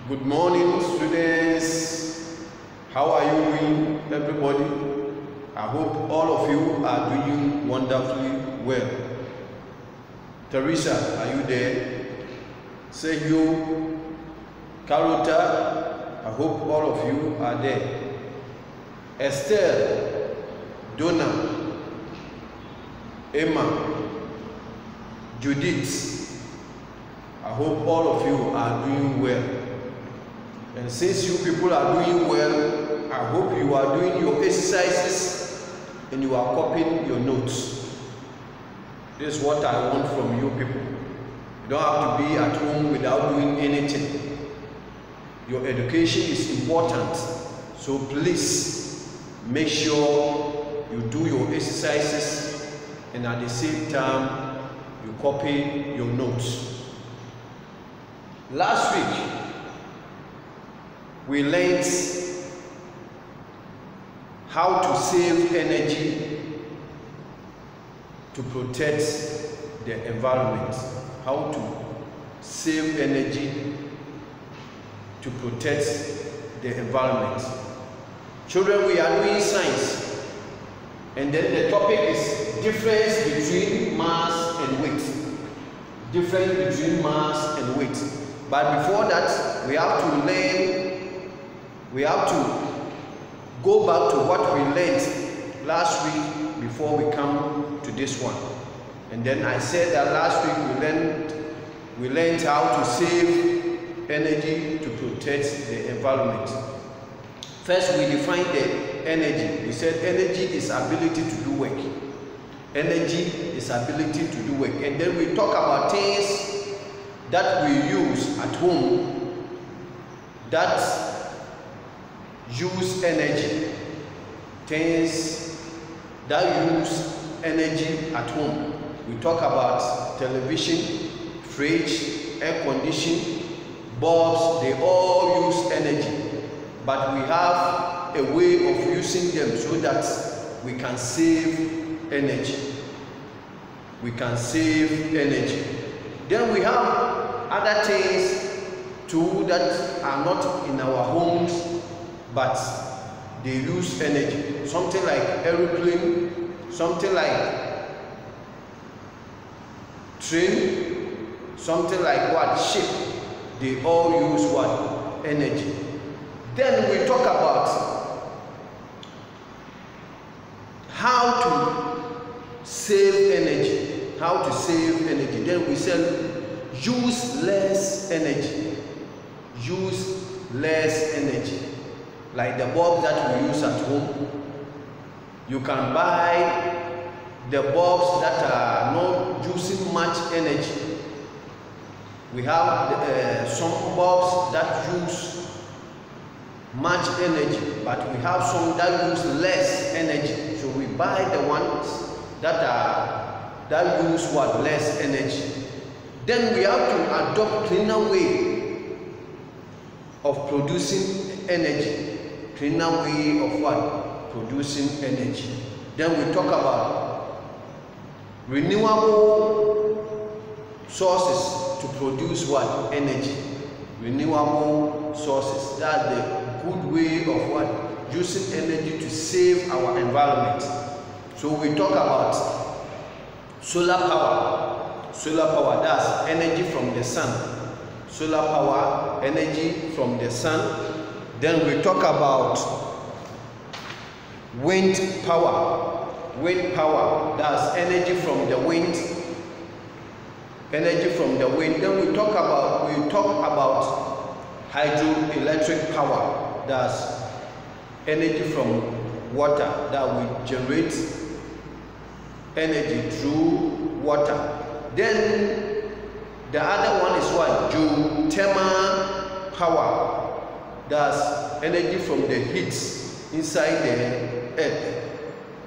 Good morning, students. How are you doing, everybody? I hope all of you are doing wonderfully well. Teresa, are you there? Sergio, Carota, I hope all of you are there. Esther, Donna, Emma, Judith, I hope all of you are doing well. And since you people are doing well, I hope you are doing your exercises and you are copying your notes. This is what I want from you people. You don't have to be at home without doing anything. Your education is important, so please make sure you do your exercises and at the same time you copy your notes. Last week we learned how to save energy to protect the environment. How to save energy to protect the environment. Children, we are doing science, and then the topic is difference between mass and weight. Difference between mass and weight. But before that, we have to learn. We have to go back to what we learned last week before we come to this one. And then I said that last week we learned how to save energy to protect the environment. First, we defined the energy. We said energy is ability to do work. Energy is ability to do work. And then we talk about things that we use at home that use energy. Things that use energy at home. We talk about television, fridge, air conditioning, bulbs. They all use energy, but we have a way of using them so that we can save energy. We can save energy. Then we have other things too that are not in our homes, but they use energy. Something like aeroplane, something like train, something like what? Ship. They all use what? Energy. Then we talk about how to save energy. How to save energy. Then we said use less energy. Use less energy. Like the bulbs that we use at home, you can buy the bulbs that are not using much energy. We have some bulbs that use much energy, but we have some that use less energy. So we buy the ones that use what? Less energy. Then we have to adopt cleaner way of producing energy. Cleaner way of what? Producing energy. Then we talk about renewable sources to produce what? Energy. Renewable sources. That's the good way of what? Using energy to save our environment. So we talk about solar power. Solar power, that's energy from the sun. Solar power, energy from the sun. Then we talk about wind power. Wind power, that's energy from the wind. Energy from the wind. Then we talk about hydroelectric power. That's energy from water, that we generate energy through water. Then the other one is what? Geothermal power. That's energy from the heat inside the earth.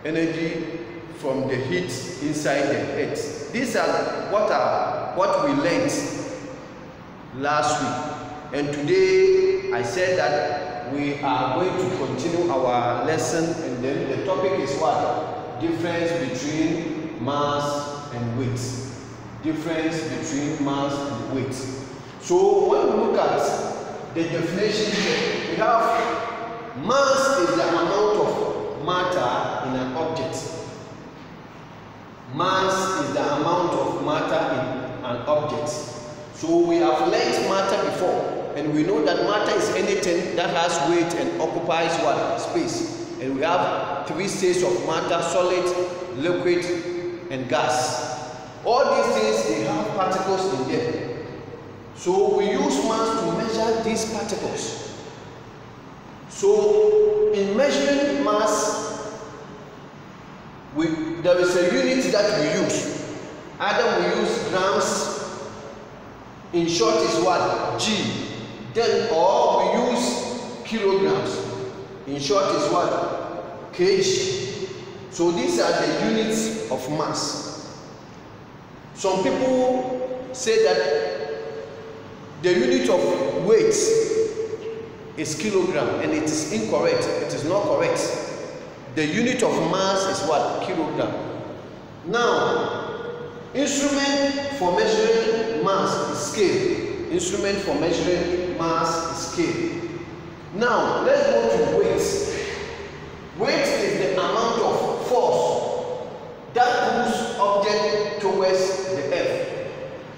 Energy from the heat inside the earth. These are what we learned last week. And today I said that we are going to continue our lesson, and then the topic is what? Difference between mass and weight. Difference between mass and weight. So when we look at the definition here. We have mass is the amount of matter in an object. Mass is the amount of matter in an object. So we have learnt matter before, and we know that matter is anything that has weight and occupies what? Space. And we have three states of matter: solid, liquid, and gas. All these things, they have particles in them. So we use mass to measure these particles. So in measuring mass, there is a unit that we use. Either we use grams, in short is what? G. Then, or we use kilograms. In short is what? Kg. So these are the units of mass. Some people say that the unit of weight is kilogram, and it is incorrect. It is not correct. The unit of mass is what? Kilogram. Now, instrument for measuring mass is scale. Instrument for measuring mass is scale. Now, let's go to weight. Weight is the amount of force that pulls object towards the earth.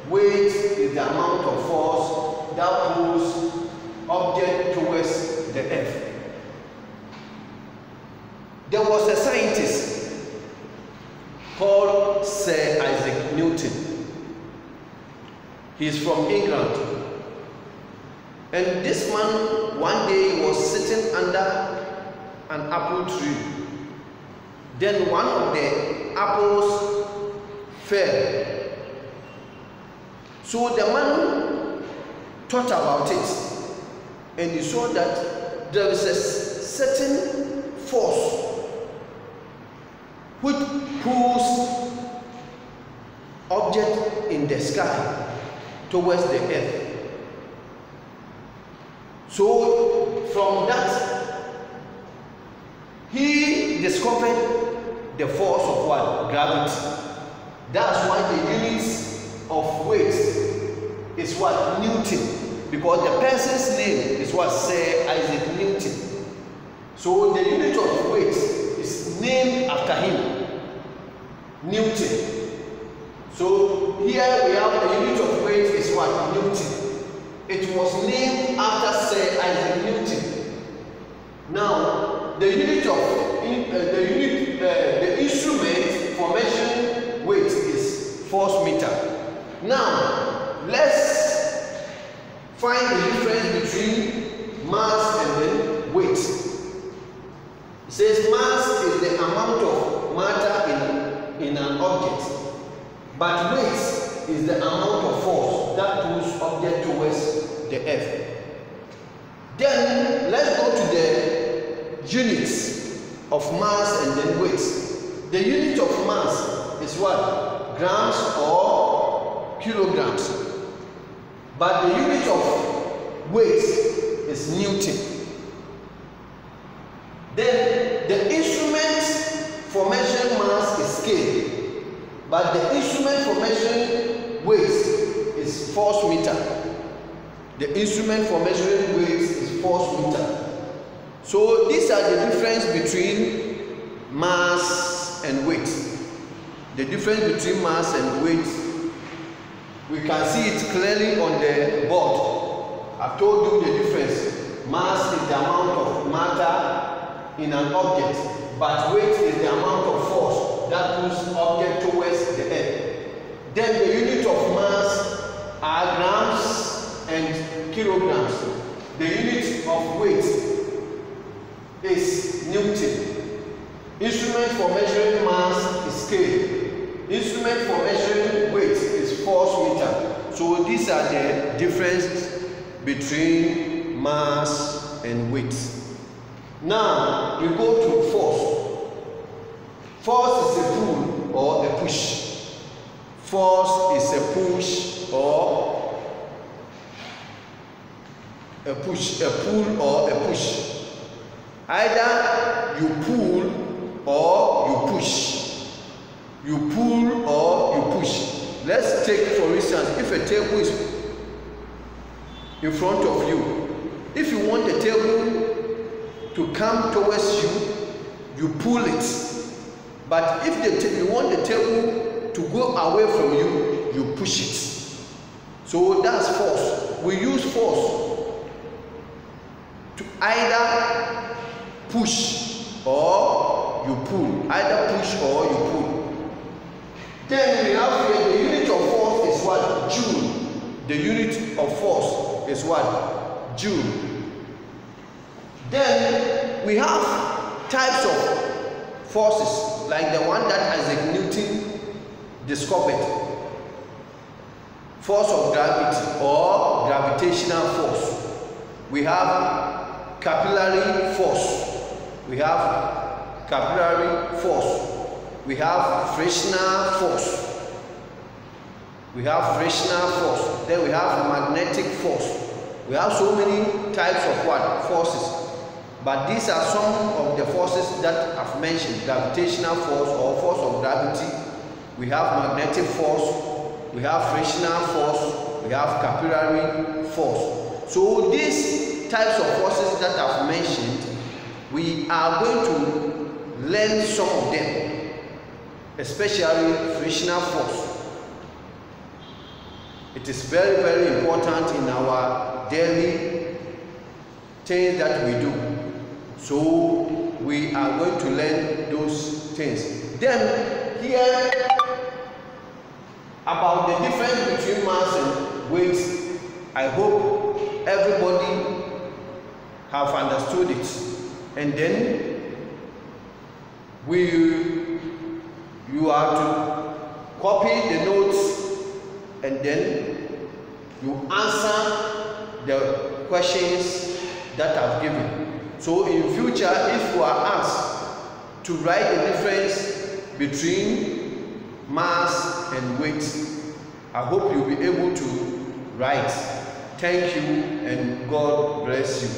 Weight is the amount of force that pulls object towards the earth. There was a scientist called Sir Isaac Newton. He is from England. And this man one day was sitting under an apple tree. Then one of the apples fell. So the man thought about it, and he saw that there is a certain force which pulls object in the sky towards the earth. So from that, he discovered the force of what? Gravity. That's why the units of weight is what? Newton. Because the person's name is what? Sir Isaac Newton. So the unit of weight is named after him, Newton. So here we have the unit of weight is what? Newton. It was named after Sir Isaac Newton. Now, the unit of the instrument for measuring weight is force meter. Now, let's find the difference between mass and then weight. It says mass is the amount of matter in an object, but weight is the amount of force that pulls object towards the earth. Then let's go to the units of mass and then weight. The unit of mass is what? Grams or kilograms. But the unit of weight is Newton. Then the instrument for measuring mass is scale, but the instrument for measuring weight is force meter. The instrument for measuring weight is force meter. So these are the difference between mass and weight. The difference between mass and weight, we can see it clearly on the board. I've told you the difference. Mass is the amount of matter in an object, but weight is the amount of force that pulls object towards the earth. Then the unit of mass are grams and kilograms. The unit of weight is Newton. Instrument for measuring mass is scale. Instrument for measuring weight is force meter. So these are the differences between mass and weight. Now we go to force. Force is a pull or a push. Force is a push or a push, a pull or a push. Either you pull or you push. You pull or you push. Let's take, for instance, if a table is in front of you If you want the table to come towards you, you pull it. But if you want the table to go away from you, you push it. So that's force. We use force to either push or you pull. Either push or you pull. Then we have here the unit of force is what? Joule. The unit of force is what? Joule. Then we have types of forces, like the one that Isaac Newton discovered. Force of gravity or gravitational force. We have capillary force. We have capillary force. We have frictional force. We have frictional force. Then we have magnetic force. We have so many types of what? Forces. But these are some of the forces that I've mentioned. Gravitational force or force of gravity. We have magnetic force. We have frictional force. We have capillary force. So these types of forces that I've mentioned, we are going to learn some of them, especially frictional force. It is very, very important in our daily things that we do. So we are going to learn those things. Then here about the difference between mass and weight, I hope everybody have understood it. And then you are to copy the notes, and then you answer the questions that I've given. So in future, if you are asked to write the difference between mass and weight, I hope you'll be able to write. Thank you and God bless you.